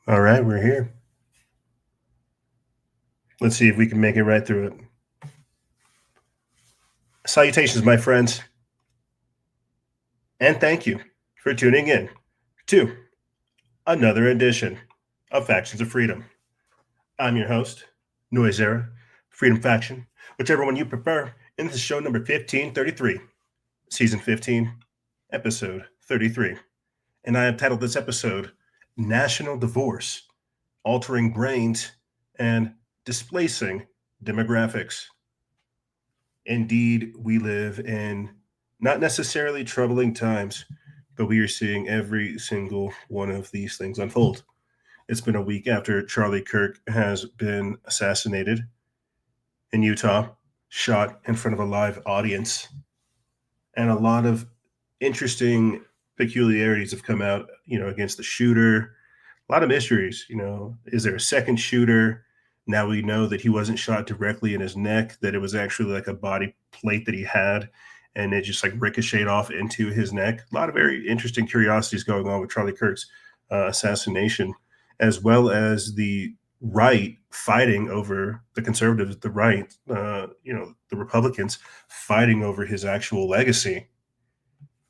All right, we're here. Let's see if we can make it right through it. Salutations, my friends, and thank you for tuning in to another edition of Factions of Freedom. I'm your host, Noise Era, Freedom Faction, whichever one you prefer, and this is show number 1533, season 15, episode 33. And I have titled this episode, National Divorce, Altering Brains and Displacing Demographics. Indeed, we live in not necessarily troubling times, but we are seeing every single one of these things unfold. It's been a week after Charlie Kirk has been assassinated in Utah, shot in front of a live audience. And a lot of interesting peculiarities have come out, against the shooter. A lot of mysteries, is there a second shooter? Now we know that he wasn't shot directly in his neck, that it was actually like a body plate that he had, and it just like ricocheted off into his neck. A lot of very interesting curiosities going on with Charlie Kirk's assassination, as well as the right fighting over the conservatives, the right, the Republicans fighting over his actual legacy.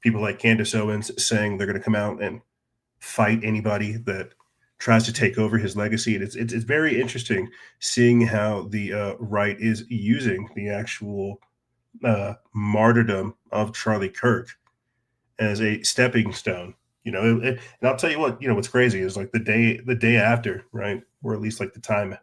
People like Candace Owens saying they're going to come out and fight anybody that tries to take over his legacy. And it's very interesting seeing how the right is using the actual martyrdom of Charlie Kirk as a stepping stone. And I'll tell you what, what's crazy is like the day after, right, or at least like the time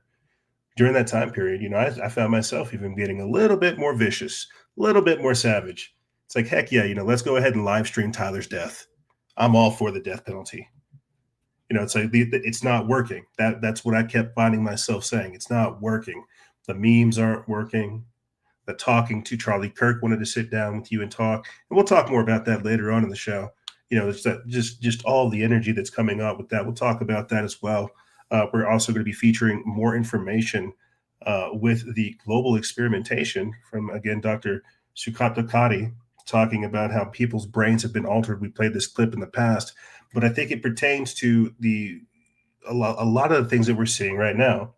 during that time period, I found myself even getting a little bit more vicious, a little bit more savage. It's like, heck yeah, let's go ahead and live stream Tyler's death. I'm all for the death penalty. It's like it's not working. That's what I kept finding myself saying. It's not working. The memes aren't working. The talking to Charlie Kirk wanted to sit down with you and talk, and we'll talk more about that later on in the show. It's that just all the energy that's coming up with that. We'll talk about that as well. We're also going to be featuring more information with the global experimentation from, again, Dr. Sucharit Bhakdi, talking about how people's brains have been altered. We played this clip in the past, but I think it pertains to a lot of the things that we're seeing right now,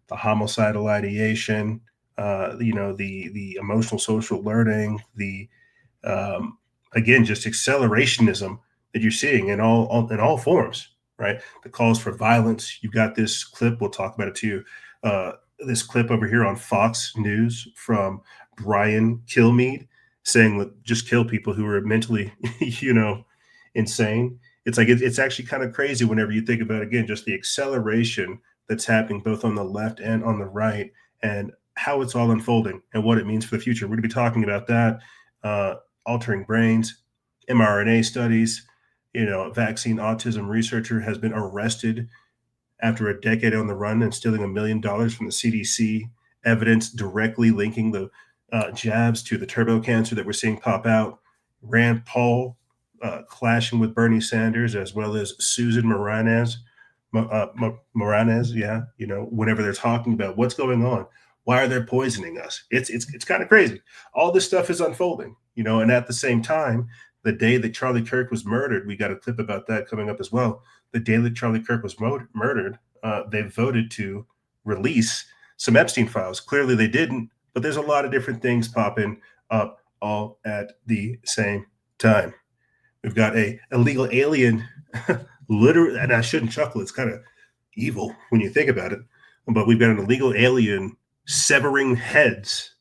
the homicidal ideation, the emotional social learning, the again, just accelerationism that you're seeing in all forms, right? The calls for violence. You've got this clip. We'll talk about it too. This clip over here on Fox News from Brian Kilmeade saying, just kill people who are mentally, insane. It's like, it's actually kind of crazy whenever you think about, again, just the acceleration that's happening both on the left and on the right, and how it's all unfolding and what it means for the future. We're going to be talking about that, altering brains, mRNA studies. Vaccine autism researcher has been arrested after a decade on the run and stealing $1 million from the CDC, evidence directly linking the jabs to the turbo cancer that we're seeing pop out. Rand Paul clashing with Bernie Sanders, as well as Susan Moranes. Whenever they're talking about what's going on, why are they poisoning us? It's kind of crazy. All this stuff is unfolding, and at the same time, the day that Charlie Kirk was murdered, we got a clip about that coming up as well. The day that Charlie Kirk was murdered, they voted to release some Epstein files. Clearly they didn't, But there's a lot of different things popping up all at the same time. We've got a illegal alien, literally, and I shouldn't chuckle. It's kind of evil when you think about it. But we've got an illegal alien severing heads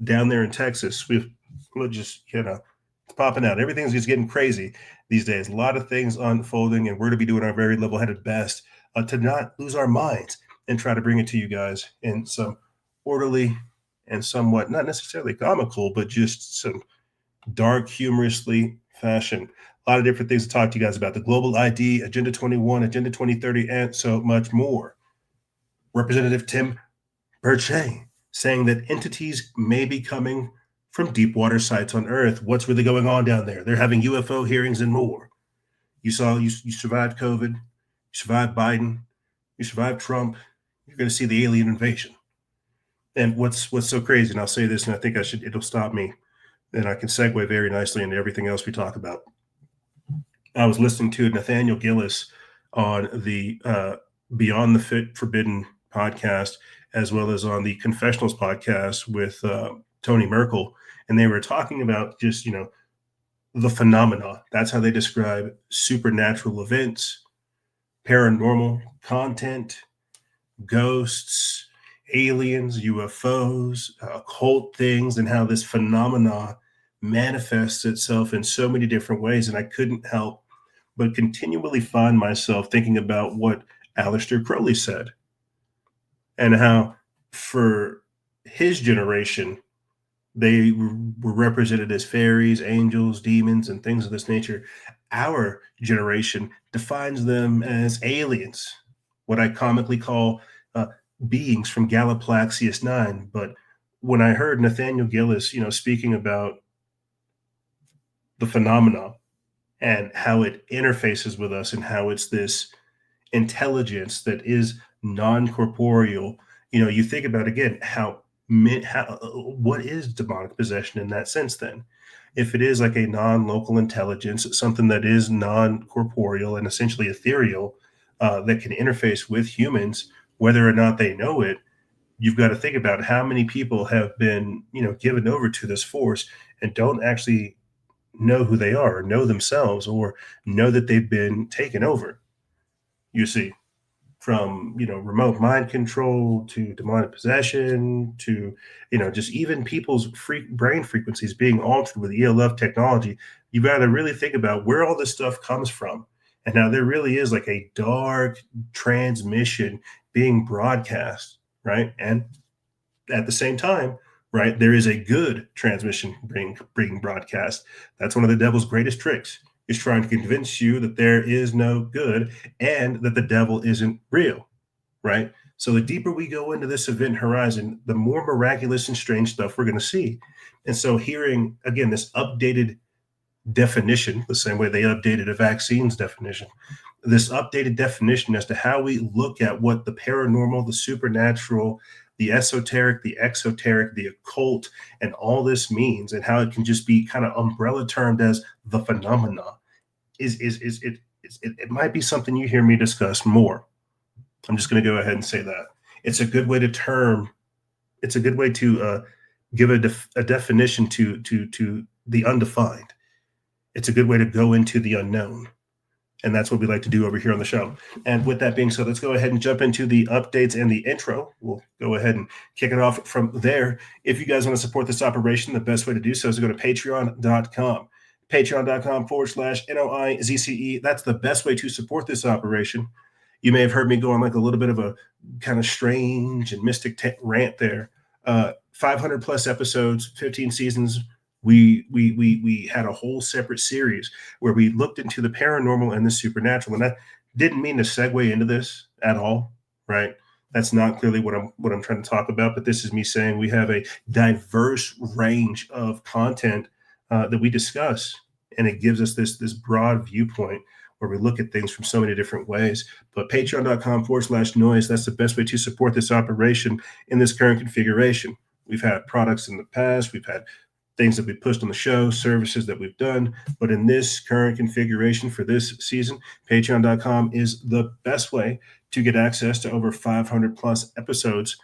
down there in Texas. We're just, it's popping out. Everything's just getting crazy these days. A lot of things unfolding, and we're to be doing our very level-headed best to not lose our minds and try to bring it to you guys in some orderly and somewhat not necessarily comical, but just some dark, humorously fashion. A lot of different things to talk to you guys about: the global ID, Agenda 21, Agenda 2030, and so much more. Representative Tim Burchett saying that entities may be coming from deep water sites on Earth. What's really going on down there? They're having UFO hearings and more. You survived COVID, you survived Biden, you survived Trump. You're going to see the alien invasion. And what's so crazy, and I'll say this, and I think it'll stop me, and I can segue very nicely into everything else we talk about. I was listening to Nathaniel Gillis on the Beyond the Forbidden podcast, as well as on the Confessionals podcast with Tony Merkel, and they were talking about just the phenomena. That's how they describe supernatural events, paranormal content, ghosts, aliens, UFOs, occult things, and how this phenomena manifests itself in so many different ways. And I couldn't help but continually find myself thinking about what Aleister Crowley said, and how for his generation, they were represented as fairies, angels, demons, and things of this nature. Our generation defines them as aliens, what I comically call beings from Galaplaxius 9. But when I heard Nathaniel Gillis, speaking about the phenomena and how it interfaces with us and how it's this intelligence that is non-corporeal, you think about, again, how what is demonic possession in that sense then? If it is like a non-local intelligence, something that is non-corporeal and essentially ethereal, that can interface with humans, whether or not they know it, you've got to think about how many people have been, given over to this force and don't actually know who they are, or know themselves, or know that they've been taken over. You see, from remote mind control to demonic possession to just even people's brain frequencies being altered with ELF technology. You've got to really think about where all this stuff comes from, and how there really is like a dark transmission being broadcast, right? And at the same time, right, there is a good transmission being broadcast. That's one of the devil's greatest tricks, is trying to convince you that there is no good and that the devil isn't real, right? So the deeper we go into this event horizon, the more miraculous and strange stuff we're going to see. And so hearing, again, this updated definition, the same way they updated a vaccine's definition, this updated definition as to how we look at what the paranormal, the supernatural, the esoteric, the exoteric, the occult, and all this means, and how it can just be kind of umbrella termed as the phenomena, it might be something you hear me discuss more. I'm just going to go ahead and say that it's a good way to give a definition to the undefined. It's a good way to go into the unknown. And that's what we like to do over here on the show. And with that being said, let's go ahead and jump into the updates and the intro. We'll go ahead and kick it off from there. If you guys want to support this operation, the best way to do so is to go to patreon.com. Patreon.com/NOIZCE. That's the best way to support this operation. You may have heard me go on like a little bit of a kind of strange and mystic rant there. 500 plus episodes, 15 seasons. We had a whole separate series where we looked into the paranormal and the supernatural. And I didn't mean to segue into this at all, right? That's not clearly what I'm trying to talk about, but this is me saying we have a diverse range of content that we discuss, and it gives us this broad viewpoint where we look at things from so many different ways. But patreon.com/noise, that's the best way to support this operation in this current configuration. We've had products in the past, we've had things that we pushed on the show, services that we've done. But in this current configuration for this season, patreon.com is the best way to get access to over 500 plus episodes.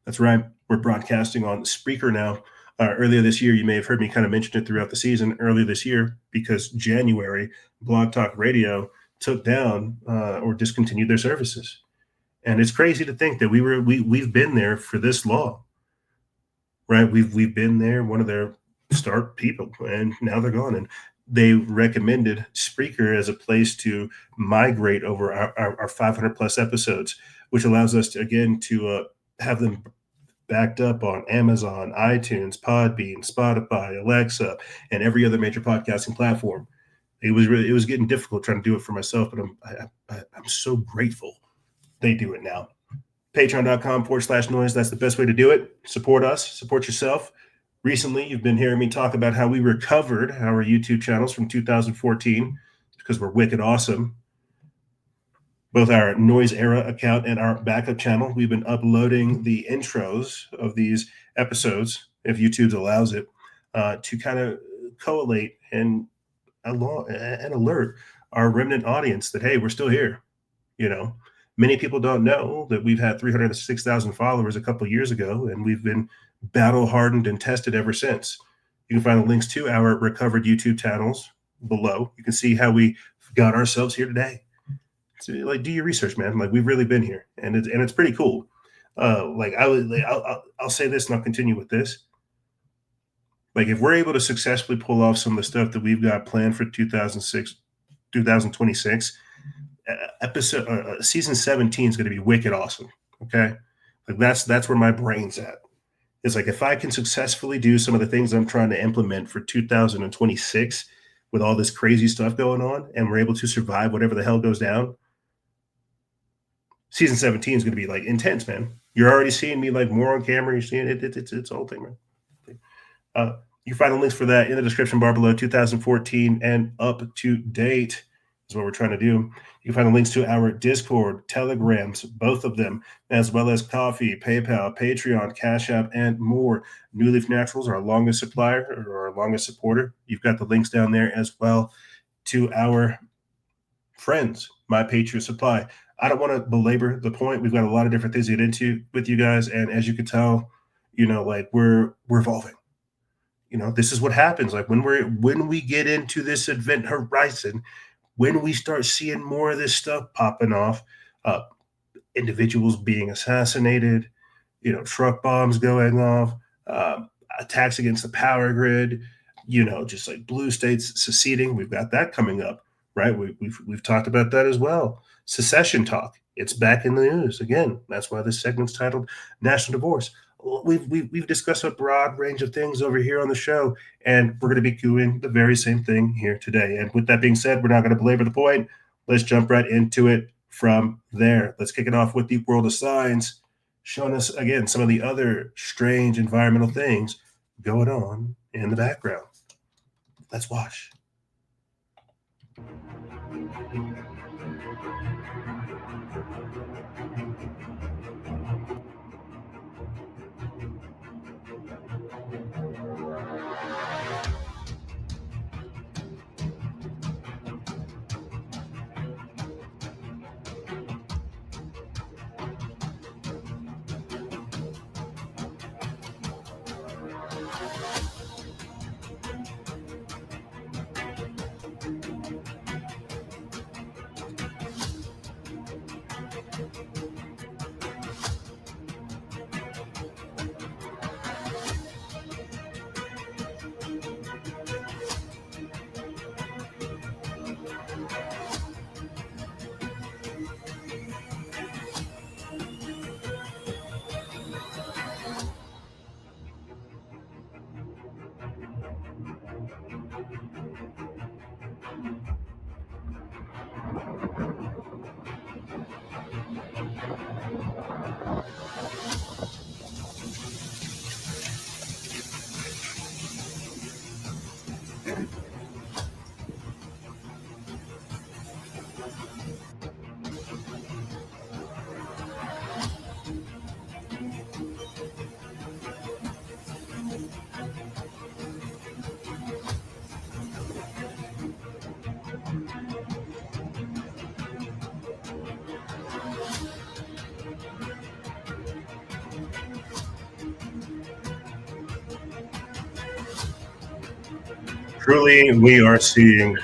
That's right. We're broadcasting on Spreaker now. Earlier this year, you may have heard me kind of mention it throughout the season. Earlier this year, because January, Blog Talk Radio took down or discontinued their services, and it's crazy to think that we've been there for this long, right? We've been there, one of their start people, and now they're gone. And they recommended Spreaker as a place to migrate over our 500 plus episodes, which allows us to again to have them backed up on Amazon, iTunes, Podbean, Spotify, Alexa, and every other major podcasting platform. It was getting difficult trying to do it for myself, but I'm so grateful they do it now. Patreon.com/noise. That's the best way to do it. Support us, support yourself. Recently, you've been hearing me talk about how we recovered our YouTube channels from 2014 because we're wicked awesome. Both our Noise Era account and our backup channel, we've been uploading the intros of these episodes, if YouTube allows it, to kind of collate and alert our remnant audience that, hey, we're still here. You know, many people don't know that we've had 306,000 followers a couple of years ago, and we've been battle hardened and tested ever since. You can find the links to our recovered YouTube channels below. You can see how we got ourselves here today. So, like, do your research, man. Like, we've really been here, and it's pretty cool. I'll say this, and I'll continue with this. Like, if we're able to successfully pull off some of the stuff that we've got planned for 2026, season 17 is going to be wicked awesome. Okay, like that's where my brain's at. It's like, if I can successfully do some of the things I'm trying to implement for 2026 with all this crazy stuff going on, and we're able to survive whatever the hell goes down, season 17 is going to be like intense, man. You're already seeing me like more on camera. You're seeing it. It's a whole thing, man. You can find the links for that in the description bar below. 2014 and up to date is what we're trying to do. You can find the links to our Discord, Telegrams, both of them, as well as Coffee, PayPal, Patreon, Cash App, and more. New Leaf Naturals, our longest supplier or our longest supporter. You've got the links down there as well to our friends, My Patriot Supply. I don't want to belabor the point. We've got a lot of different things to get into with you guys, and as you can tell, like we're evolving. This is what happens. Like when we get into this event horizon, when we start seeing more of this stuff popping off, individuals being assassinated, truck bombs going off, attacks against the power grid, just like blue states seceding. We've got that coming up, right? We've talked about that as well. Secession talk. It's back in the news again. That's why this segment's titled National Divorce. We've discussed a broad range of things over here on the show, and we're going to be doing the very same thing here today. And with that being said, we're not going to belabor the point. Let's jump right into it from there. Let's kick it off with the world of science, showing us again some of the other strange environmental things going on in the background. Let's watch. Truly, we are seeing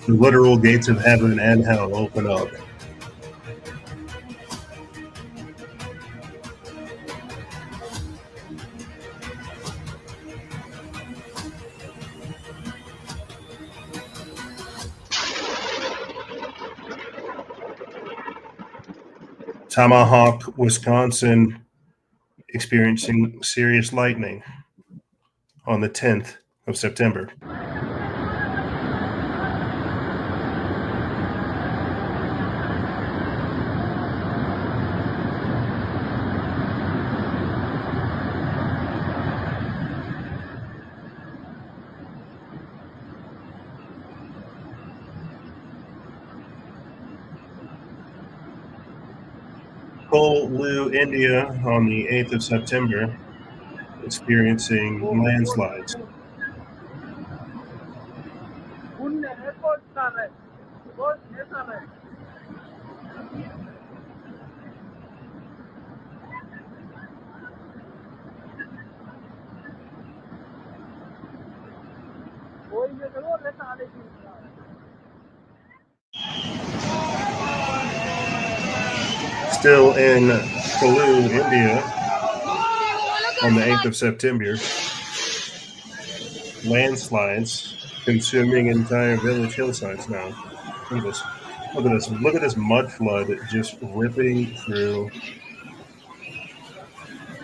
the literal gates of heaven and hell open up. Tomahawk, Wisconsin, experiencing serious lightning on the 10th of September. Kollu, India, on the 8th of September, experiencing landslides. Still in Kollu, India, on the 8th of September, landslides consuming entire village hillsides now. Look at this. Look at this. Look at this mud flood just ripping through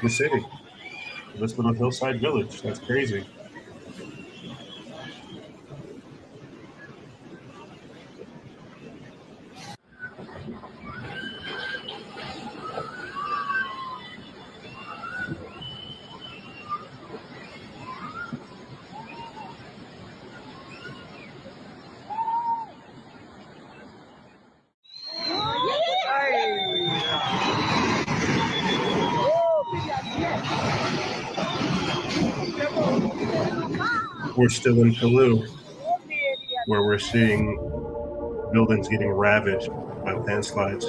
the city. This little hillside village. That's crazy. We're still in Kollu, where we're seeing buildings getting ravaged by landslides.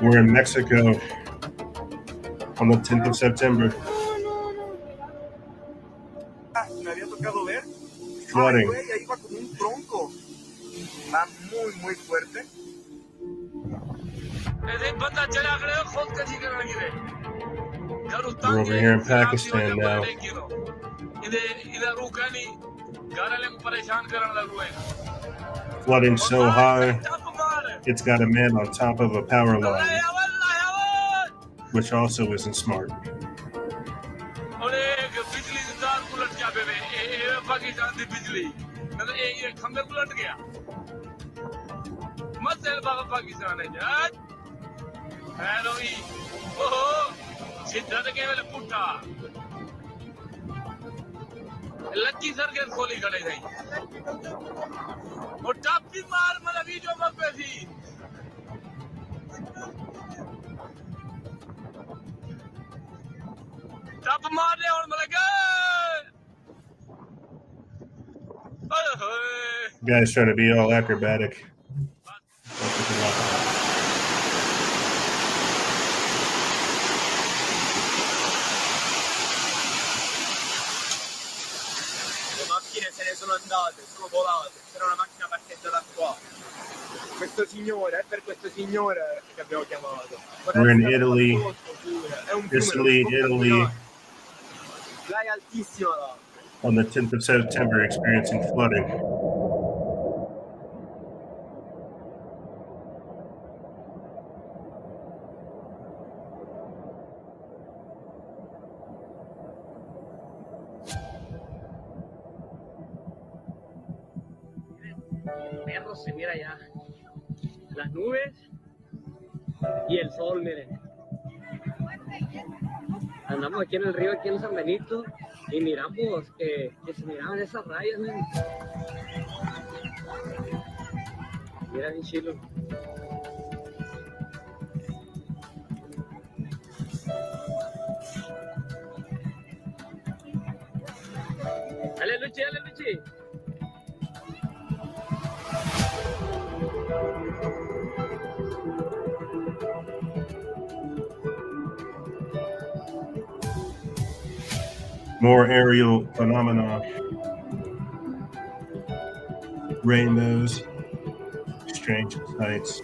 We're in Mexico on the 10th of September. Flooding. We're over here in Pakistan now. Flooding so high, it's got a man on top of a power line, which also isn't smart. Lucky sir के खोली खड़े थे और टापी मार मतलब video में पे थी टाप मारने और मतलब Guys trying to be all acrobatic. Se ne sono andate, sono volate, c'era una macchina parcheggiata qua. Questo signore, è per questo signore che abbiamo chiamato. We're in Italy, Italy. Lei è altissima là. On the 10th of September, experiencing flooding. Perro, se mira ya las nubes y el sol, miren. Andamos aquí en el río, aquí en San Benito, y miramos que se miraban esas rayas, miren. Mira bien chilo. Dale, Luchi, dale, Luchi. More aerial phenomena, rainbows, strange sights.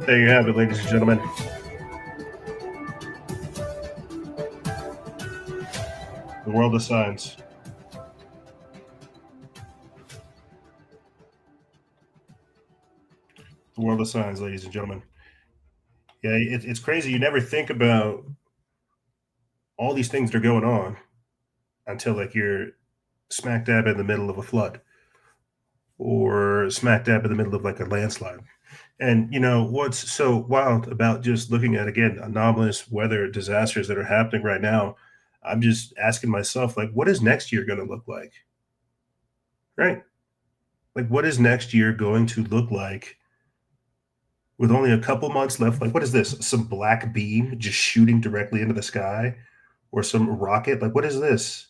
There you have it, ladies and gentlemen. The world of science. The world of science, ladies and gentlemen. Yeah, it's crazy. You never think about all these things that are going on until like you're smack dab in the middle of a flood or smack dab in the middle of like a landslide. And you know what's so wild about just looking at again anomalous weather disasters that are happening right now? I'm just asking myself, like, what is next year going to look like? Right? Like, what is next year going to look like with only a couple months left? Like, what is this? Some black beam just shooting directly into the sky, or some rocket? Like, what is this?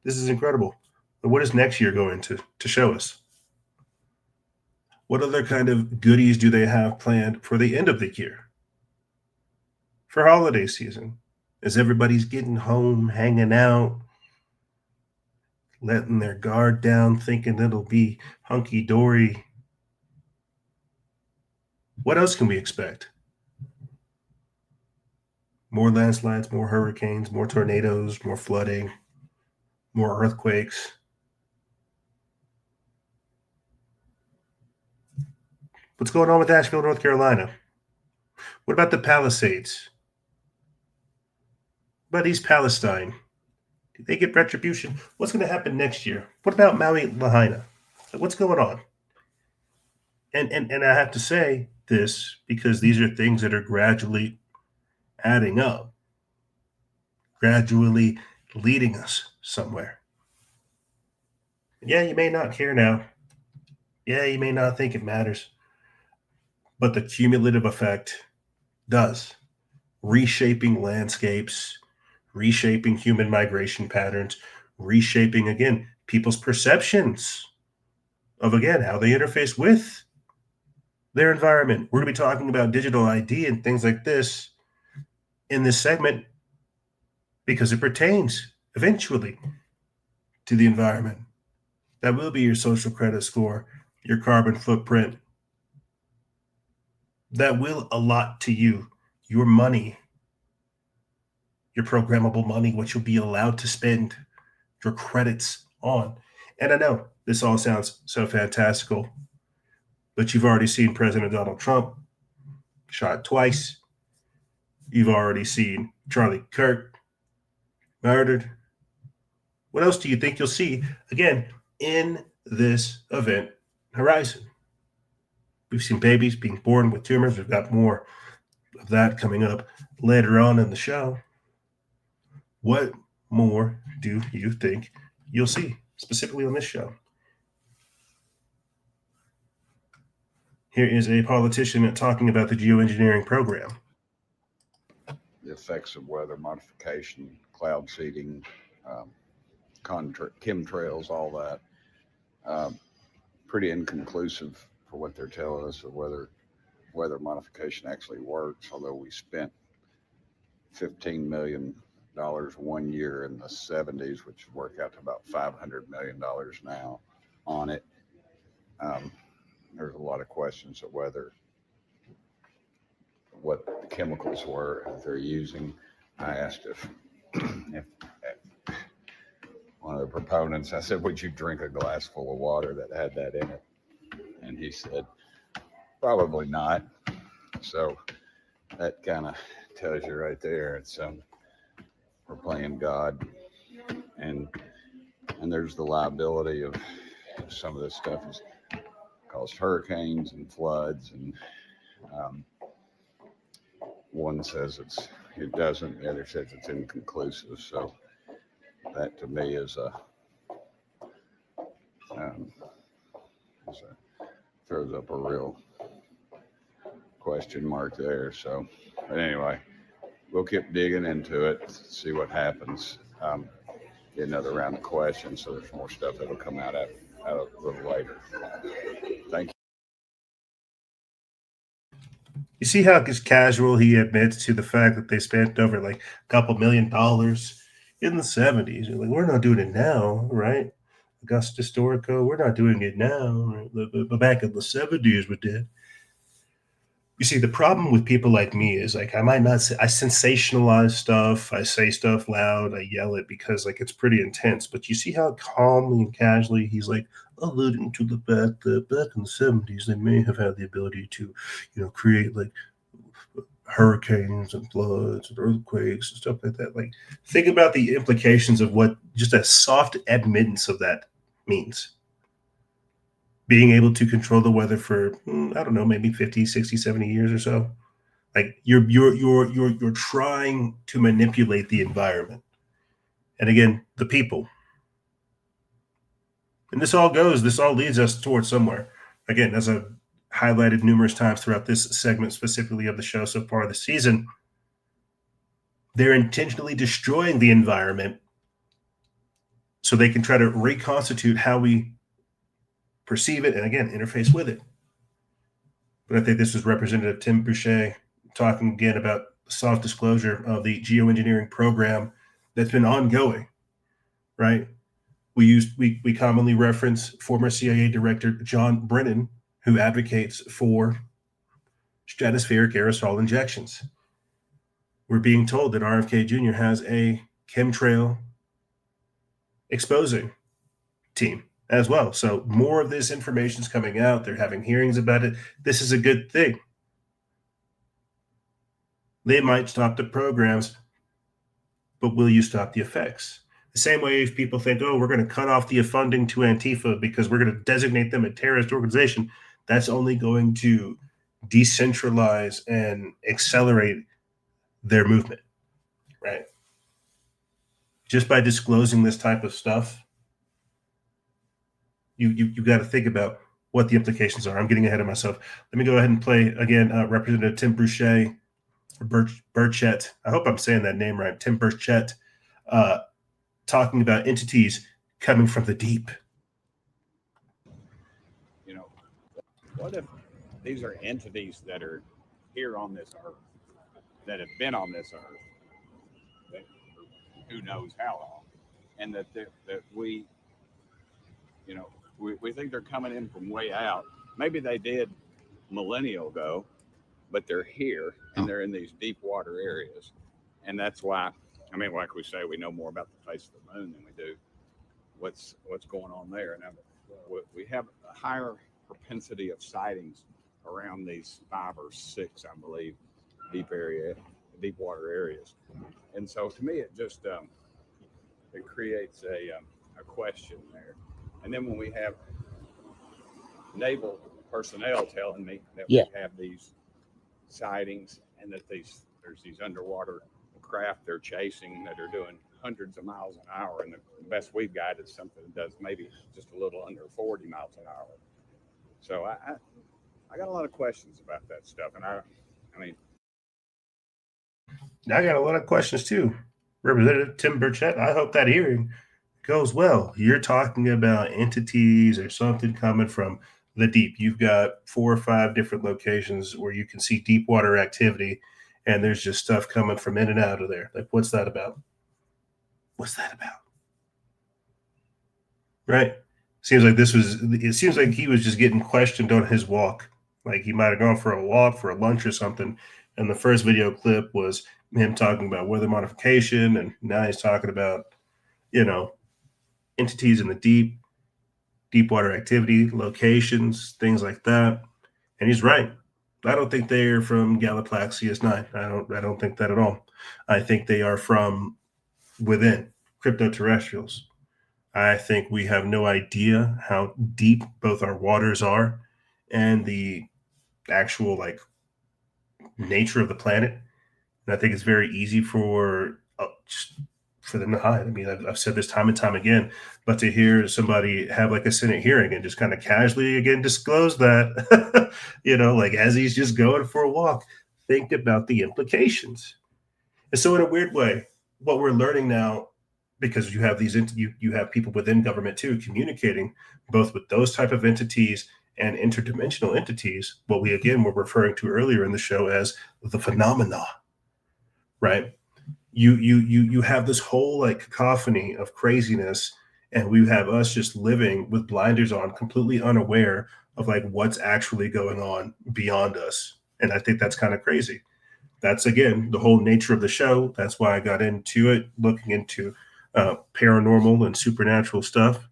This is incredible. But what is next year going to show us? What other kind of goodies do they have planned for the end of the year? For holiday season? As everybody's getting home, hanging out, letting their guard down, thinking it'll be hunky dory. What else can we expect? More landslides, more hurricanes, more tornadoes, more flooding, more earthquakes. What's going on with Asheville, North Carolina? What about the Palisades? What about East Palestine? Do they get retribution? What's going to happen next year? What about Maui Lahaina? What's going on? And I have to say this because these are things that are gradually adding up, gradually leading us somewhere. Yeah, you may not care now. Yeah, you may not think it matters, but the cumulative effect does. Reshaping landscapes, reshaping human migration patterns, reshaping, again, people's perceptions of, again, how they interface with their environment. We're going to be talking about digital ID and things like this in this segment because it pertains eventually to the environment. That will be your social credit score, your carbon footprint. That will allot to you your money, your programmable money, what you'll be allowed to spend your credits on. And I know this all sounds so fantastical, but you've already seen President Donald Trump shot twice. You've already seen Charlie Kirk murdered. What else do you think you'll see, again, in this event horizon? We've seen babies being born with tumors. We've got more of that coming up later on in the show. What more do you think you'll see, specifically on this show? Here is a politician talking about the geoengineering program. The effects of weather modification, cloud seeding, chemtrails, all that. Pretty inconclusive for what they're telling us of whether weather modification actually works, although we spent $15 million 1 year in the 70s, which would work out to about $500 million now on it. there's a lot of questions of what the chemicals were that they're using. I asked if one of the proponents, I said, would you drink a glass full of water that had that in it? And he said, probably not. So that kind of tells you right there, it's we're playing God, and there's the liability of some of this stuff is caused hurricanes and floods, and one says it doesn't, the other says it's inconclusive. So that to me is throws up a real question mark there. So, but anyway, we'll keep digging into it, see what happens. Get another round of questions, so there's more stuff that'll come out a little later. Thank you. You see how just casual he admits to the fact that they spent over like a couple $1 million in the 70s. You're like, we're not doing it now, right? Augusta Historico, we're not doing it now. Right? But back in the 70s, we did. You see, the problem with people like me is like I might not say I sensationalize stuff, I say stuff loud, I yell it because like it's pretty intense. But you see how calmly and casually he's like alluding to the fact that back in the 70s they may have had the ability to, create like hurricanes and floods and earthquakes and stuff like that. Like think about the implications of what just a soft admittance of that means. Being able to control the weather for I don't know, maybe 50, 60, 70 years or so. Like you're trying to manipulate the environment. And again, the people. And this all leads us towards somewhere. Again, as I've highlighted numerous times throughout this segment specifically of the show so far this season, they're intentionally destroying the environment so they can try to reconstitute how we perceive it and again interface with it. But I think this was Representative Tim Boucher talking again about soft disclosure of the geoengineering program that's been ongoing, right? We commonly reference former CIA Director John Brennan, who advocates for stratospheric aerosol injections. We're being told that RFK Jr. has a chemtrail exposing team as well. So more of this information is coming out. They're having hearings about it. This is a good thing. They might stop the programs, but will you stop the effects? The same way if people think, oh, we're going to cut off the funding to Antifa because we're going to designate them a terrorist organization, that's only going to decentralize and accelerate their movement, right? Just by disclosing this type of stuff, you got to think about what the implications are. I'm getting ahead of myself. Let me go ahead and play again Representative Tim Boucher, Burchett. I hope I'm saying that name right. Tim Burchett talking about entities coming from the deep. What if these are entities that are here on this earth, that have been on this earth, who knows how long, and that we think they're coming in from way out. Maybe they did millennia ago, but they're here and they're in these deep water areas. And that's why, like we say, we know more about the face of the moon than we do what's going on there. Now, we have a higher propensity of sightings around these 5 or 6, I believe, deep water areas. And so to me, it just it creates a question there. And then when we have naval personnel telling me that we have these sightings and that there's these underwater craft they're chasing that are doing hundreds of miles an hour, and the best we've got is something that does maybe just a little under 40 miles an hour. So I got a lot of questions about that stuff, and I got a lot of questions too. Representative Tim Burchett, I hope that hearing goes well. You're talking about entities or something coming from the deep. You've got 4 or 5 different locations where you can see deep water activity, and there's just stuff coming from in and out of there. Like, what's that about? What's that about? Right? It seems like he was just getting questioned on his walk. Like he might have gone for a walk, for a lunch or something. And the first video clip was him talking about weather modification. And now he's talking about, entities in the deep water activity, locations, things like that. And he's right. I don't think they're from Galaxy 9. I don't think that at all. I think they are from within crypto-terrestrials. I think we have no idea how deep both our waters are and the actual nature of the planet. And I think it's very easy for them to hide. I mean, I've said this time and time again, but to hear somebody have like a Senate hearing and just kind of casually again disclose that, as he's just going for a walk, think about the implications. And so, in a weird way, what we're learning now, because you have you have people within government too communicating both with those type of entities and interdimensional entities, what we again were referring to earlier in the show as the phenomena, right? You have this whole cacophony of craziness, and we have us just living with blinders on, completely unaware of what's actually going on beyond us. And I think that's kind of crazy. That's again the whole nature of the show. That's why I got into it, looking into paranormal and supernatural stuff,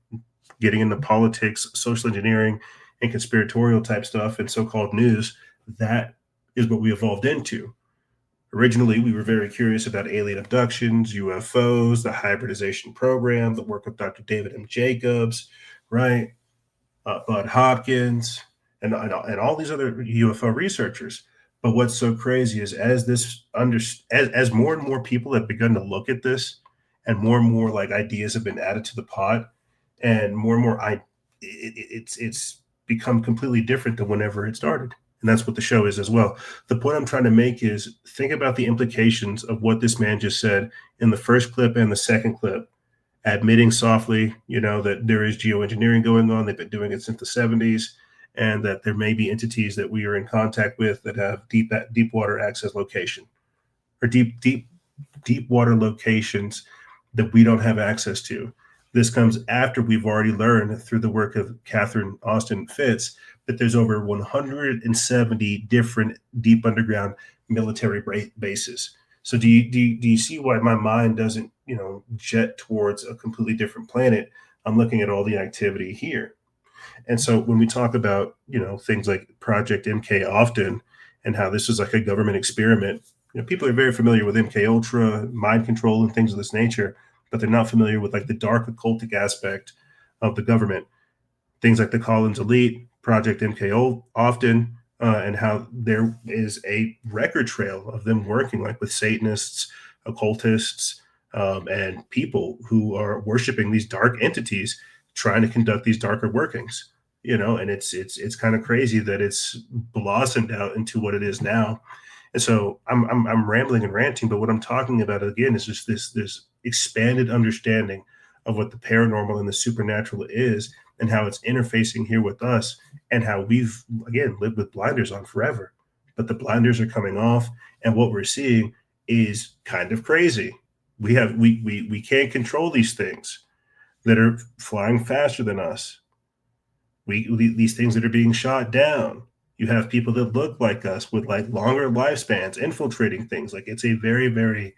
getting into politics, social engineering, and conspiratorial type stuff, and so-called news. That is what we evolved into. Originally, we were very curious about alien abductions, UFOs, the hybridization program, the work of Dr. David M. Jacobs, right? Bud Hopkins, and all these other UFO researchers. But what's so crazy is as more and more people have begun to look at this, and more ideas have been added to the pot, and more it's become completely different than whenever it started. And that's what the show is as well. The point I'm trying to make is think about the implications of what this man just said in the first clip and the second clip, admitting softly, that there is geoengineering going on. They've been doing it since the 70s, and that there may be entities that we are in contact with that have deep water access location, or deep water locations that we don't have access to. This comes after we've already learned through the work of Catherine Austin Fitts that there's over 170 different deep underground military bases. So do you see why my mind doesn't jet towards a completely different planet? I'm looking at all the activity here. And so when we talk about things like Project MK often, and how this is like a government experiment, people are very familiar with MK Ultra, mind control, and things of this nature, but they're not familiar with the dark occultic aspect of the government. Things like the Collins Elite, Project MK often, and how there is a record trail of them working with Satanists, occultists, and people who are worshiping these dark entities, trying to conduct these darker workings. And it's kind of crazy that it's blossomed out into what it is now. And so I'm rambling and ranting, but what I'm talking about again is just this expanded understanding of what the paranormal and the supernatural is, and how it's interfacing here with us, and how we've again lived with blinders on forever. But the blinders are coming off, and what we're seeing is kind of crazy. We can't control these things that are flying faster than us. These things that are being shot down. You have people that look like us with longer lifespans infiltrating things. It's a very, very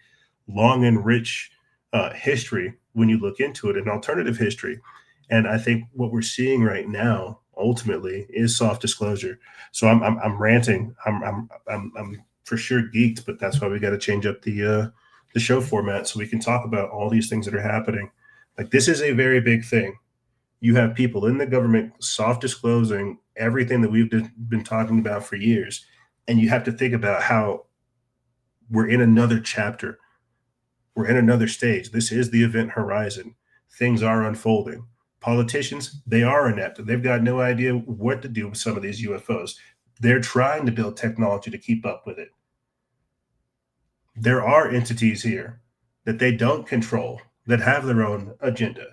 long and rich history when you look into it, an alternative history. And I think what we're seeing right now ultimately is soft disclosure. So I'm ranting. I'm for sure geeked, but that's why we got to change up the show format so we can talk about all these things that are happening. This is a very big thing. You have people in the government soft disclosing everything that we've been talking about for years. And you have to think about how we're in another chapter. We're in another stage. This is the event horizon. Things are unfolding. Politicians, they are inept. They've got no idea what to do with some of these UFOs. They're trying to build technology to keep up with it. There are entities here that they don't control, that have their own agenda.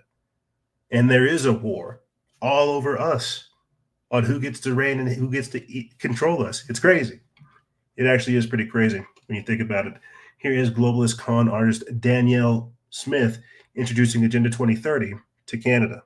And there is a war all over us on who gets to reign and who gets to control us. It's crazy. It actually is pretty crazy when you think about it. Here is globalist con artist Danielle Smith introducing Agenda 2030 to Canada.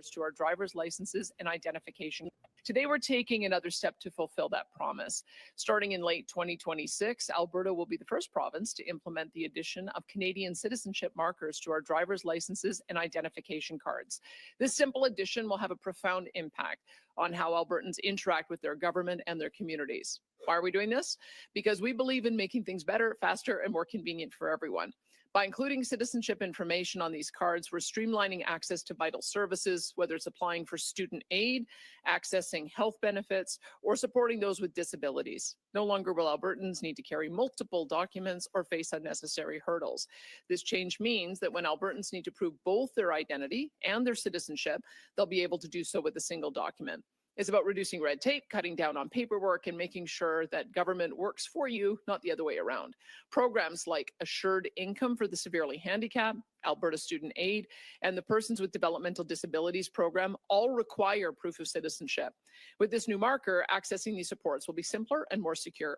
to our driver's licenses and identification. Today, we're taking another step to fulfill that promise. Starting in late 2026, Alberta will be the first province to implement the addition of Canadian citizenship markers to our driver's licenses and identification cards. This simple addition will have a profound impact on how Albertans interact with their government and their communities. Why are we doing this? Because we believe in making things better, faster, and more convenient for everyone. By including citizenship information on these cards, we're streamlining access to vital services, whether it's applying for student aid, accessing health benefits, or supporting those with disabilities. No longer will Albertans need to carry multiple documents or face unnecessary hurdles. This change means that when Albertans need to prove both their identity and their citizenship, they'll be able to do so with a single document. It's about reducing red tape, cutting down on paperwork, and making sure that government works for you, not the other way around. Programs like Assured Income for the Severely Handicapped, Alberta Student Aid, and the Persons with Developmental Disabilities program all require proof of citizenship. With this new marker, accessing these supports will be simpler and more secure.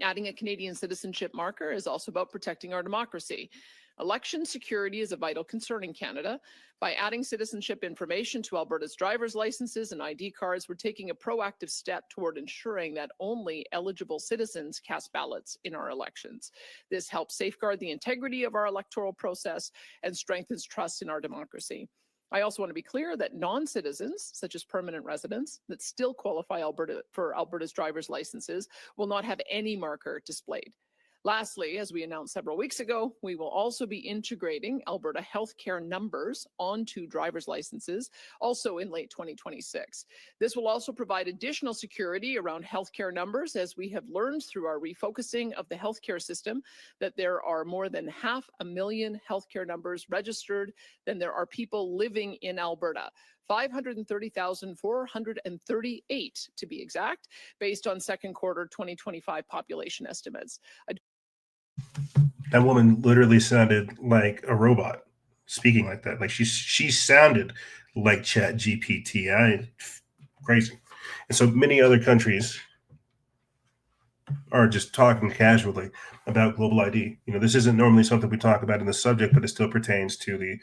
Adding a Canadian citizenship marker is also about protecting our democracy. Election security is a vital concern in Canada. By adding citizenship information to Alberta's driver's licenses and ID cards, we're taking a proactive step toward ensuring that only eligible citizens cast ballots in our elections. This helps safeguard the integrity of our electoral process and strengthens trust in our democracy. I also want to be clear that non-citizens, such as permanent residents, that still qualify for Alberta's driver's licenses will not have any marker displayed. Lastly, as we announced several weeks ago, we will also be integrating Alberta healthcare numbers onto driver's licenses, also in late 2026. This will also provide additional security around healthcare numbers, as we have learned through our refocusing of the healthcare system that there are more than 500,000 healthcare numbers registered than there are people living in Alberta. 530,438 to be exact, based on second quarter 2025 population estimates. That woman literally sounded like a robot speaking like that. Like she sounded like Chat GPT. Crazy. And so many other countries are just talking casually about global ID. You know, this isn't normally something we talk about in the subject, but it still pertains to the,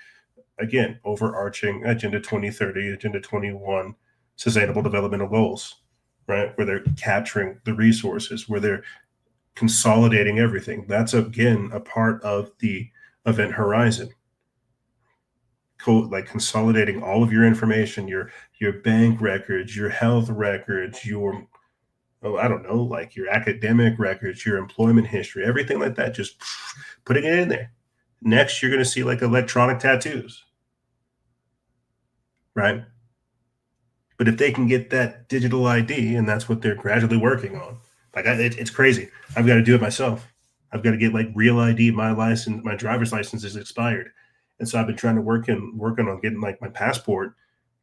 again, overarching Agenda 2030, Agenda 21, Sustainable Developmental Goals, right? Where they're capturing the resources, where they're consolidating everything. That's, again, a part of the event horizon. Like consolidating all of your information, your bank records, your health records, your, I don't know, like your academic records, your employment history, everything like that, just putting it in there. Next, you're going to see like electronic tattoos, right? But if they can get that digital ID, and that's what they're gradually working on, like it's crazy. I've got to do it myself. I've got to get like real ID. My license, my driver's license is expired, and so I've been trying to working on getting like my passport,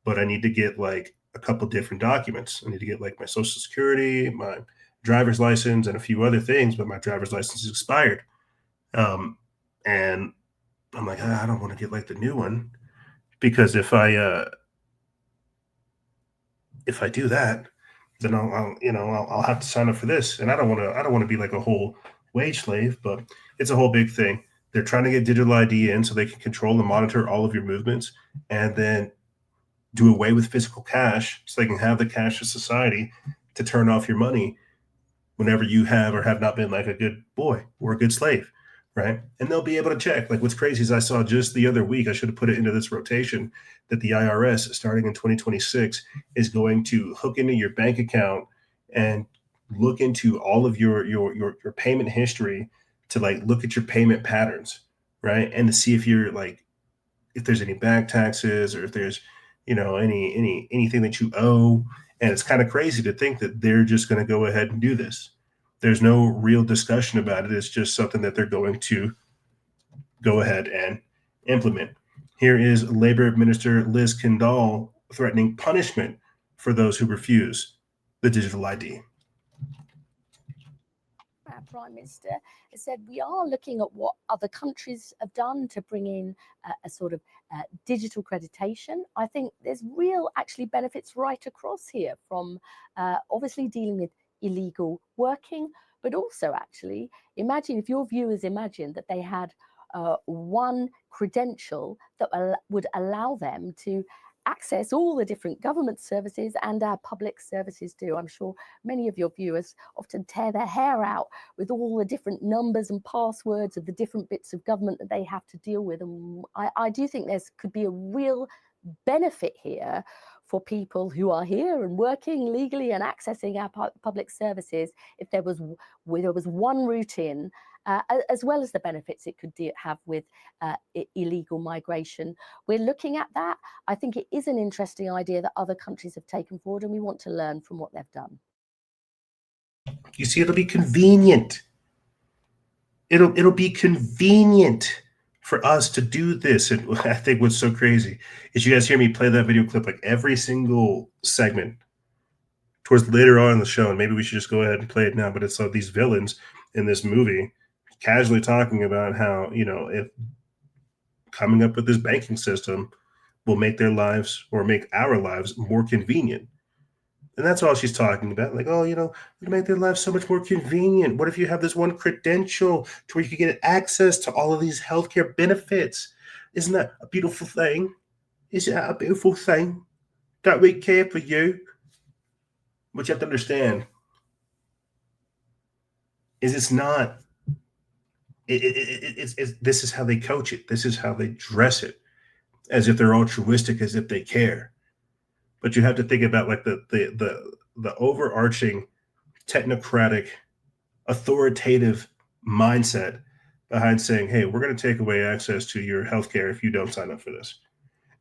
but I need to get like a couple different documents. I need to get like my social security, my driver's license, and a few other things. But my driver's license is expired, and I'm like, I don't want to get like the new one, because if I do that, then I'll have to sign up for this, and I don't want to be like a whole wage slave. But it's a whole big thing. They're trying to get digital ID in so they can control and monitor all of your movements, and then do away with physical cash so they can have the cashless society to turn off your money whenever you have or have not been like a good boy or a good slave, right? And they'll be able to check. Like what's crazy is I saw just the other week, I should have put it into this rotation, that the IRS starting in 2026 is going to hook into your bank account and look into all of your payment history to like look at your payment patterns, right? And to see if you're like, if there's any back taxes or if there's, anything that you owe. And it's kind of crazy to think that they're just going to go ahead and do this. There's no real discussion about it. It's just something that they're going to go ahead and implement. Here is Labor Minister Liz Kendall threatening punishment for those who refuse the digital ID. Our Prime Minister has said we are looking at what other countries have done to bring in a sort of digital accreditation. I think there's real actually benefits right across here, from obviously dealing with illegal working, but also actually imagine if your viewers imagine that they had one credential that would allow them to access all the different government services and our public services do. I'm sure many of your viewers often tear their hair out with all the different numbers and passwords of the different bits of government that they have to deal with. And I do think could be a real benefit here for people who are here and working legally and accessing our public services if there was one route in, as well as the benefits it could have with illegal migration. We're looking at that. I think it is an interesting idea that other countries have taken forward, and we want to learn from what they've done. You see, it'll be convenient. It'll be convenient for us to do this. And I think what's so crazy is you guys hear me play that video clip like every single segment towards later on in the show. And maybe we should just go ahead and play it now. But it's like these villains in this movie casually talking about how, if coming up with this banking system will make their lives or make our lives more convenient. And that's all she's talking about. Like, it'll make their lives so much more convenient. What if you have this one credential to where you can get access to all of these healthcare benefits? Isn't that a beautiful thing? Isn't that a beautiful thing? Don't we care for you? What you have to understand is it's not. This is how they coach it. This is how they dress it, as if they're altruistic, as if they care. But you have to think about like the overarching technocratic, authoritative mindset behind saying, hey, we're going to take away access to your healthcare if you don't sign up for this.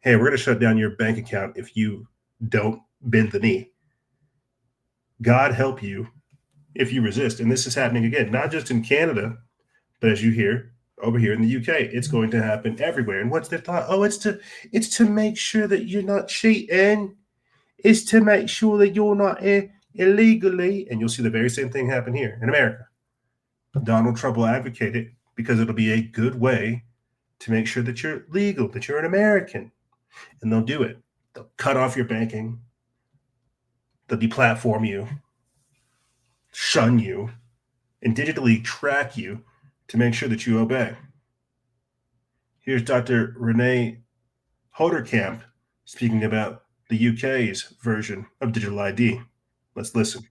Hey, we're going to shut down your bank account if you don't bend the knee. God help you if you resist. And this is happening again, not just in Canada, but as you hear over here in the UK, it's going to happen everywhere. And what's their thought? Oh, it's to make sure that you're not cheating. Is to make sure that you're not here illegally. And you'll see the very same thing happen here in America. Donald Trump will advocate it because it'll be a good way to make sure that you're legal, that you're an American. And they'll do it. They'll cut off your banking. They'll deplatform you, shun you, and digitally track you to make sure that you obey. Here's Dr. Renee Hoderkamp speaking about the UK's version of digital ID. Let's listen.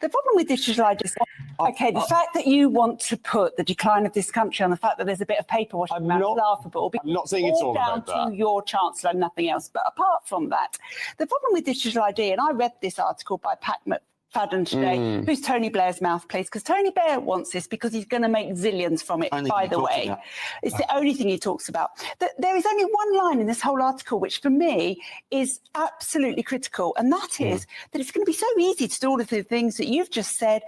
The problem with digital ID is, okay, the fact that you want to put the decline of this country on the fact that there's a bit of paper washing around is laughable. I'm not saying it's all down about that. to your chancellor and nothing else. But apart from that, the problem with digital ID, and I read this article by Pat McFadden today, who's Tony Blair's mouthpiece, because Tony Blair wants this because he's going to make zillions from it, by the way. It's the only thing he talks about. There is only one line in this whole article which for me is absolutely critical, and that is that it's going to be so easy to do all of the things that you've just said.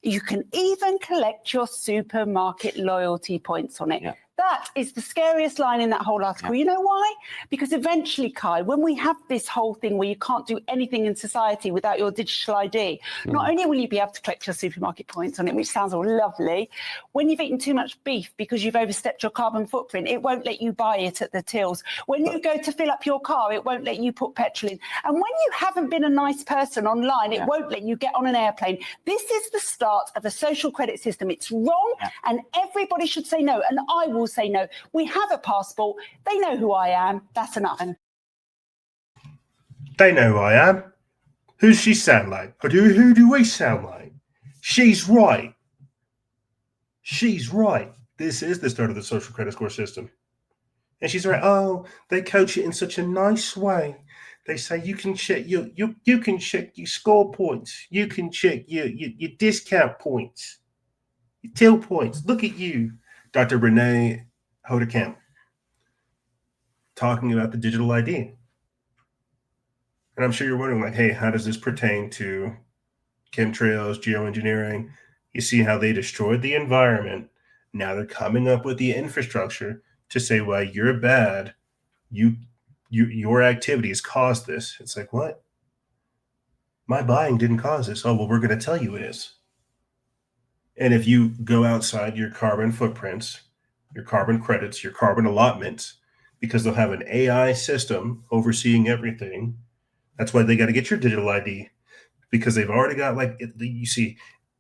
You can even collect your supermarket loyalty points on it. Yeah. That is the scariest line in that whole article. Yeah. You know why? Because eventually, Kai, when we have this whole thing where you can't do anything in society without your digital ID, not only will you be able to collect your supermarket points on it, which sounds all lovely, when you've eaten too much beef because you've overstepped your carbon footprint, it won't let you buy it at the tills. When you go to fill up your car, it won't let you put petrol in. And when you haven't been a nice person online, it won't let you get on an airplane. This is the start of a social credit system. It's wrong, and everybody should say no. And I will say no. We have a passport. They know who I am. That's enough. They know who I am. Who does she sound like? Or who do we sound like? She's right. She's right. This is the start of the social credit score system. And she's right. Oh, they coach it in such a nice way. They say you can check you can check your score points. You can check your discount points, your till points. Look at you, Dr. Renee Hoderkamp, talking about the digital ID. And I'm sure you're wondering, like, hey, how does this pertain to chemtrails, geoengineering? You see how they destroyed the environment. Now they're coming up with the infrastructure to say, well, you're bad. Your activities caused this. It's like, what? My buying didn't cause this. Oh, well, we're going to tell you it is. And if you go outside your carbon footprints, your carbon credits, your carbon allotments, because they'll have an AI system overseeing everything. That's why they got to get your digital ID, because they've already got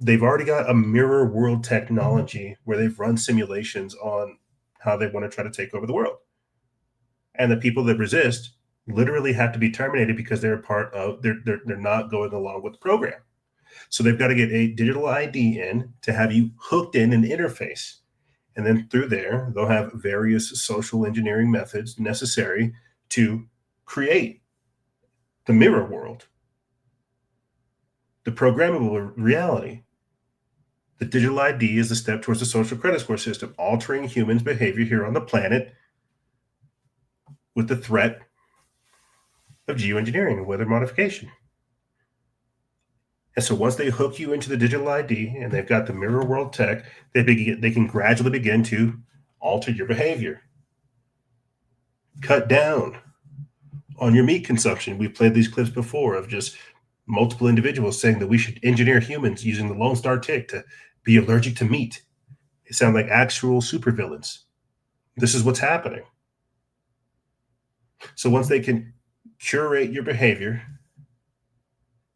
they've already got a mirror world technology where they've run simulations on how they want to try to take over the world. And the people that resist literally have to be terminated because they're not going along with the program. So they've got to get a digital ID in to have you hooked in an interface. And then through there, they'll have various social engineering methods necessary to create the mirror world, the programmable reality. The digital ID is the step towards the social credit score system, altering humans' behavior here on the planet with the threat of geoengineering and weather modification. And so once they hook you into the digital ID and they've got the mirror world tech, they can gradually begin to alter your behavior. Cut down on your meat consumption. We've played these clips before of just multiple individuals saying that we should engineer humans using the Lone Star tick to be allergic to meat. They sound like actual supervillains. This is what's happening. So once they can curate your behavior,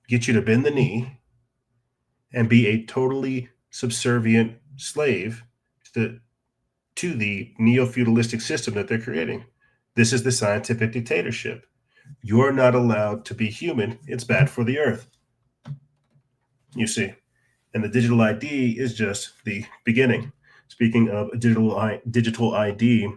get you to bend the knee, and be a totally subservient slave to the neo-feudalistic system that they're creating. This is the scientific dictatorship. You're not allowed to be human. It's bad for the earth. You see. And the digital ID is just the beginning. Speaking of digital ID,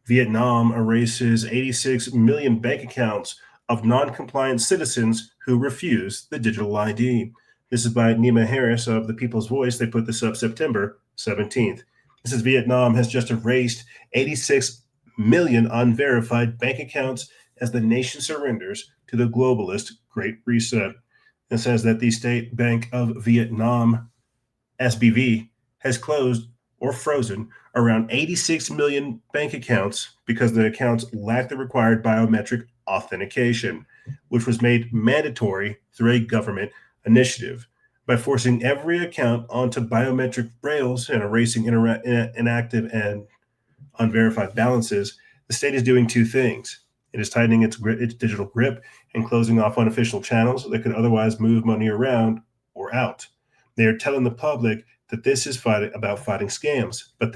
Vietnam erases 86 million bank accounts of non-compliant citizens who refuse the digital ID. This is by Nima Harris of The People's Voice. They put this up September 17th. This is Vietnam has just erased 86 million unverified bank accounts as the nation surrenders to the globalist Great Reset. It says that the State Bank of Vietnam, SBV, has closed or frozen around 86 million bank accounts because the accounts lack the required biometric authentication, which was made mandatory through a government initiative. By forcing every account onto biometric rails and erasing inactive and unverified balances, the state is doing two things. It is tightening its digital grip and closing off unofficial channels that could otherwise move money around or out. They are telling the public that this is about fighting scams, but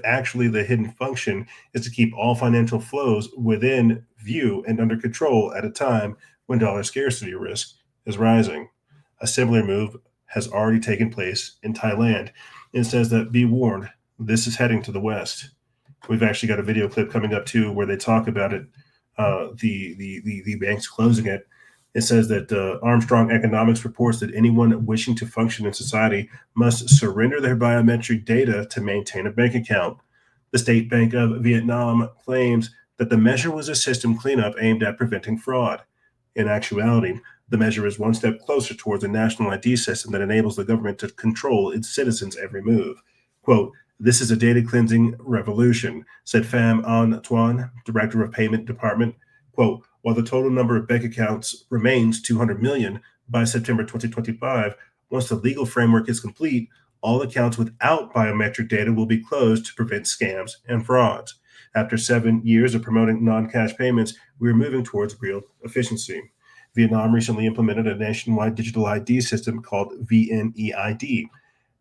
actually the hidden function is to keep all financial flows within view and under control at a time when dollar scarcity risk is rising. A similar move has already taken place in Thailand. It says that be warned, this is heading to the West. We've actually got a video clip coming up too where they talk about it, the banks closing it. It says that Armstrong Economics reports that anyone wishing to function in society must surrender their biometric data to maintain a bank account. The State Bank of Vietnam claims that the measure was a system cleanup aimed at preventing fraud. In actuality, the measure is one step closer towards a national ID system that enables the government to control its citizens' every move. Quote, "This is a data cleansing revolution," said Pham Antoine, director of payment department. Quote, "While the total number of bank accounts remains 200 million by September 2025, once the legal framework is complete, all accounts without biometric data will be closed to prevent scams and frauds. After 7 years of promoting non-cash payments, we are moving towards real efficiency." Vietnam recently implemented a nationwide digital ID system called VNeID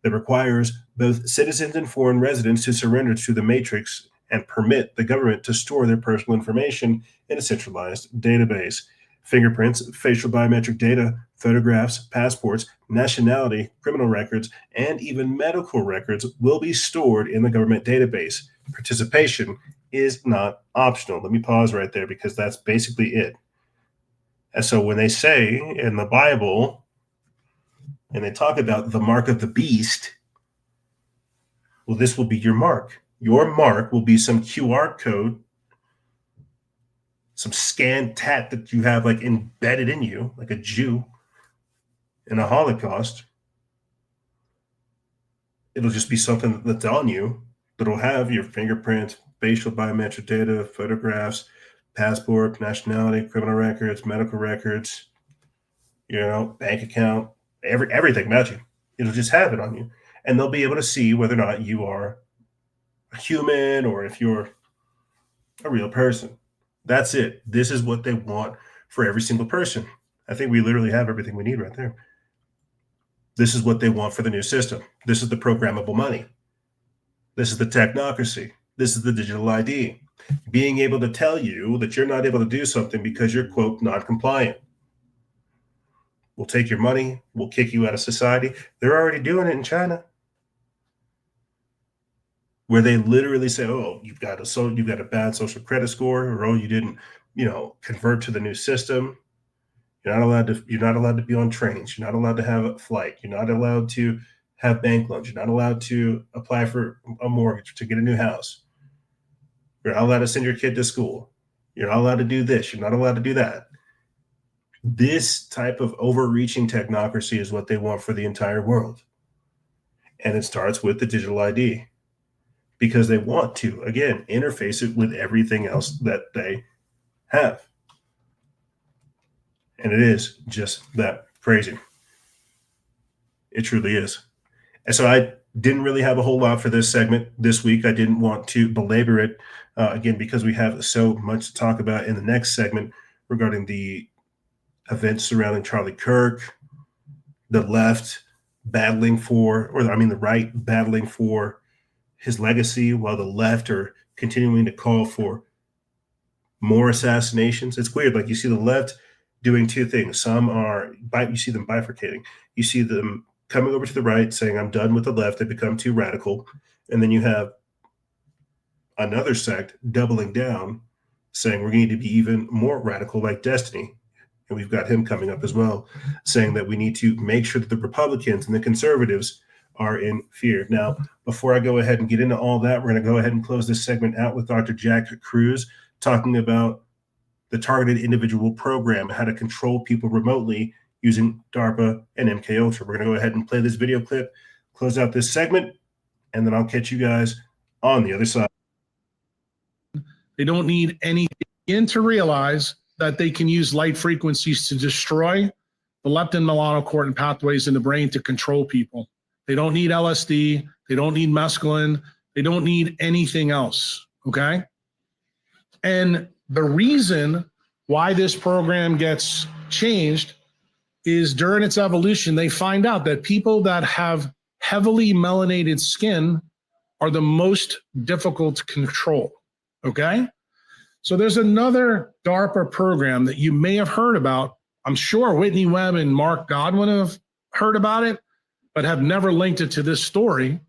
that requires both citizens and foreign residents to surrender to the matrix and permit the government to store their personal information in a centralized database. Fingerprints, facial biometric data, photographs, passports, nationality, criminal records, and even medical records will be stored in the government database. Participation is not optional. Let me pause right there because that's basically it. And so when they say in the Bible, and they talk about the mark of the beast, well, this will be your mark. Your mark will be some QR code, some scanned tat that you have like embedded in you, like a Jew in a Holocaust. It'll just be something that's on you that'll have your fingerprints, facial biometric data, photographs, passport, nationality, criminal records, medical records, bank account, everything about you. It'll just have it on you. And they'll be able to see whether or not you are a human or if you're a real person. That's it. This is what they want for every single person. I think we literally have everything we need right there. This is what they want for the new system. This is the programmable money. This is the technocracy. This is the digital ID. being able to tell you that you're not able to do something because you're, quote, non-compliant. We'll take your money. We'll kick you out of society. They're already doing it in China, where they literally say, "Oh, you've got a bad social credit score, or oh, you didn't, convert to the new system. You're not allowed to be on trains. You're not allowed to have a flight. You're not allowed to have bank loans. You're not allowed to apply for a mortgage to get a new house. You're not allowed to send your kid to school. You're not allowed to do this. You're not allowed to do that." This type of overreaching technocracy is what they want for the entire world. And it starts with the digital ID, because they want to, again, interface it with everything else that they have. And it is just that crazy. It truly is. And so I didn't really have a whole lot for this segment this week. I didn't want to belabor it, again, because we have so much to talk about in the next segment regarding the events surrounding Charlie Kirk, the left battling for, the right battling for his legacy, while the left are continuing to call for more assassinations. It's weird. Like, you see the left doing two things. You see them bifurcating. You see them coming over to the right saying, "I'm done with the left. They've become too radical." And then you have another sect doubling down, saying, "We're going to be even more radical, like Destiny." And we've got him coming up as well, saying that we need to make sure that the Republicans and the conservatives are in fear. Now, before I go ahead and get into all that, we're going to go ahead and close this segment out with Dr. Jack Cruz talking about the Targeted Individual Program, how to control people remotely using DARPA and MKUltra. We're going to go ahead and play this video clip, close out this segment, and then I'll catch you guys on the other side. They don't need anything to realize that they can use light frequencies to destroy the leptin, melanocortin pathways in the brain to control people. They don't need LSD. They don't need mescaline. They don't need anything else, okay? And the reason why this program gets changed is during its evolution, they find out that people that have heavily melanated skin are the most difficult to control, okay? So there's another DARPA program that you may have heard about. I'm sure Whitney Webb and Mark Godwin have heard about it, but have never linked it to this story.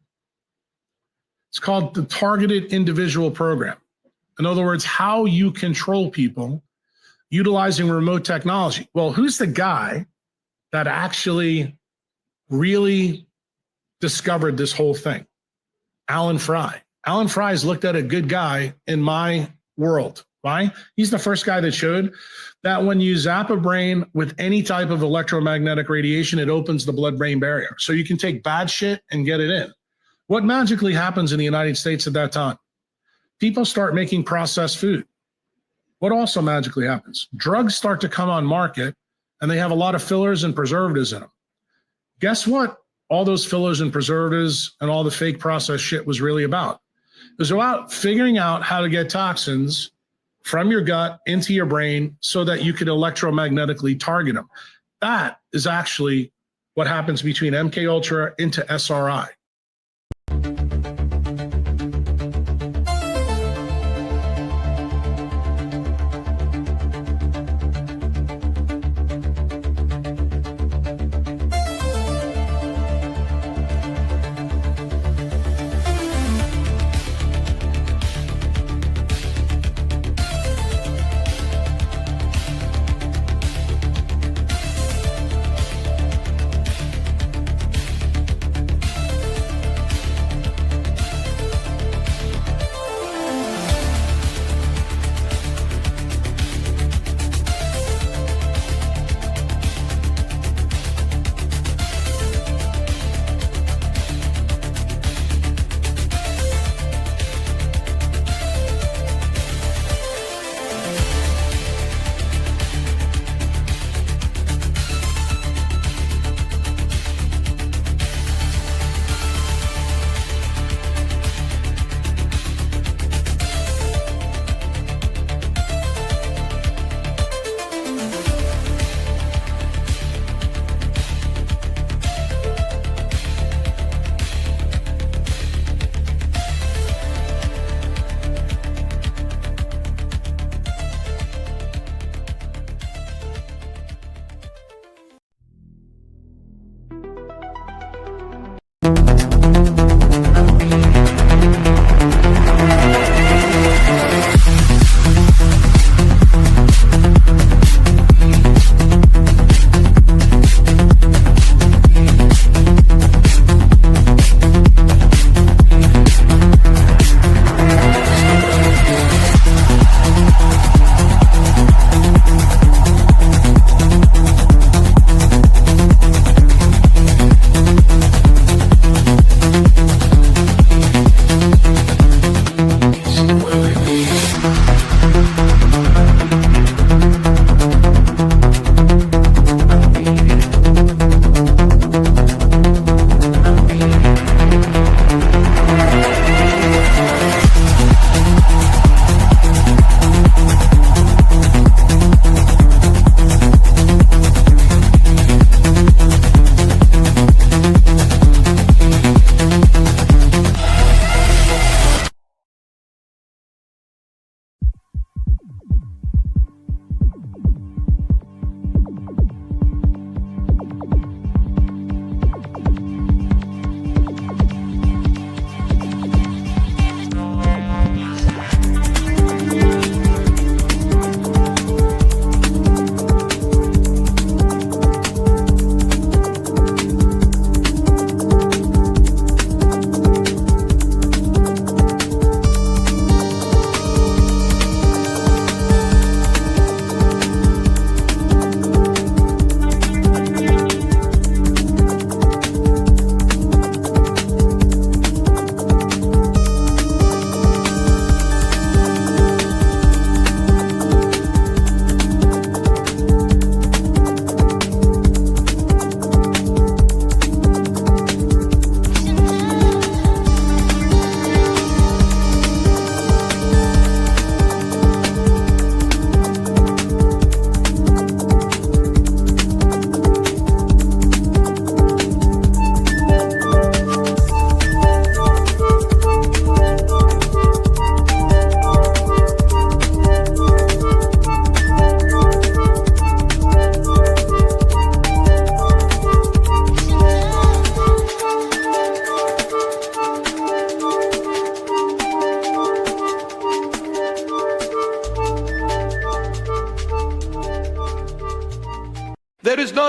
It's called the Targeted Individual Program. In other words, how you control people utilizing remote technology. Well, who's the guy that actually really discovered this whole thing? Alan Fry. Alan Fry's looked at a good guy in my world. Why? He's the first guy that showed that when you zap a brain with any type of electromagnetic radiation, it opens the blood-brain barrier. So you can take bad shit and get it in. What magically happens in the United States at that time? People start making processed food. What also magically happens? Drugs start to come on market, and they have a lot of fillers and preservatives in them. Guess what all those fillers and preservatives and all the fake processed shit was really about? It was about figuring out how to get toxins from your gut into your brain so that you could electromagnetically target them. That is actually what happens between MKUltra into SRI.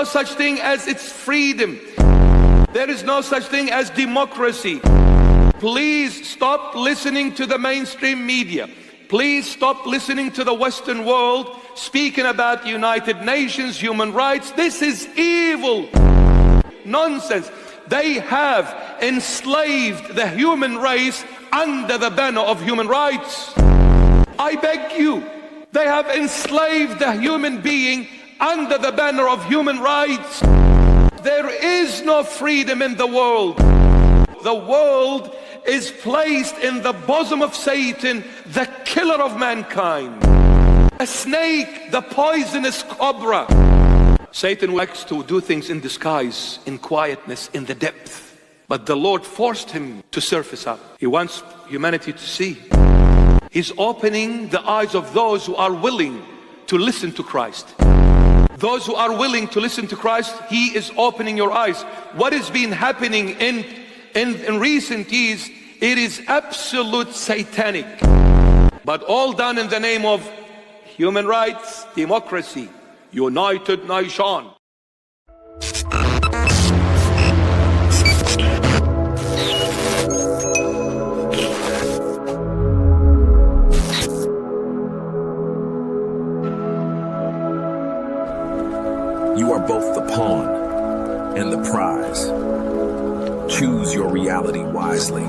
such thing as its freedom. There is no such thing as democracy. Please stop listening to the mainstream media. Please stop listening to the Western world speaking about United Nations, human rights. This is evil. Nonsense. They have enslaved the human race under the banner of human rights. I beg you, they have enslaved the human being under the banner of human rights. There is no freedom in the world. The world is placed in the bosom of Satan, the killer of mankind. A snake, the poisonous cobra. Satan likes to do things in disguise, in quietness, in the depth. But the Lord forced him to surface up. He wants humanity to see. He's opening the eyes of those who are willing to listen to Christ. Those who are willing to listen to Christ, He is opening your eyes. What has been happening in recent years, it is absolute satanic. But all done in the name of human rights, democracy, United Nation. You are both the pawn and the prize. Choose your reality wisely.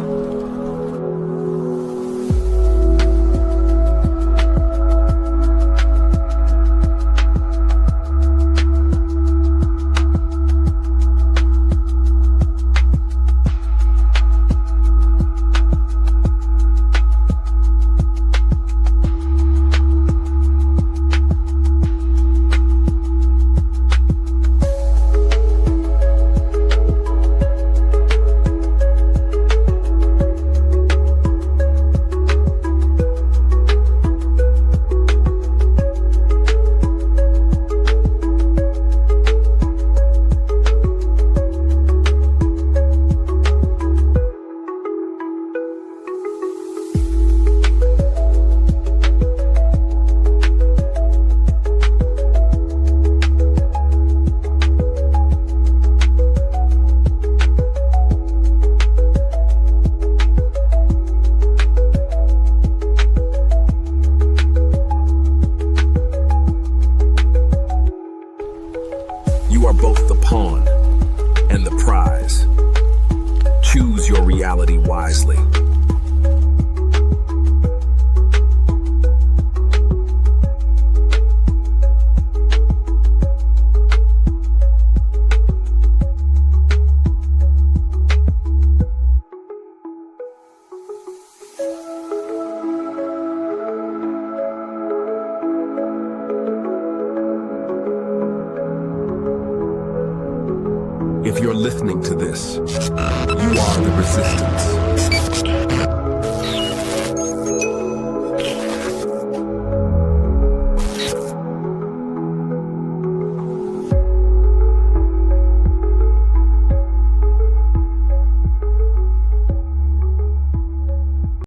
You are both the pawn and the prize. Choose your reality wisely. If you're listening to this, you are the resistance.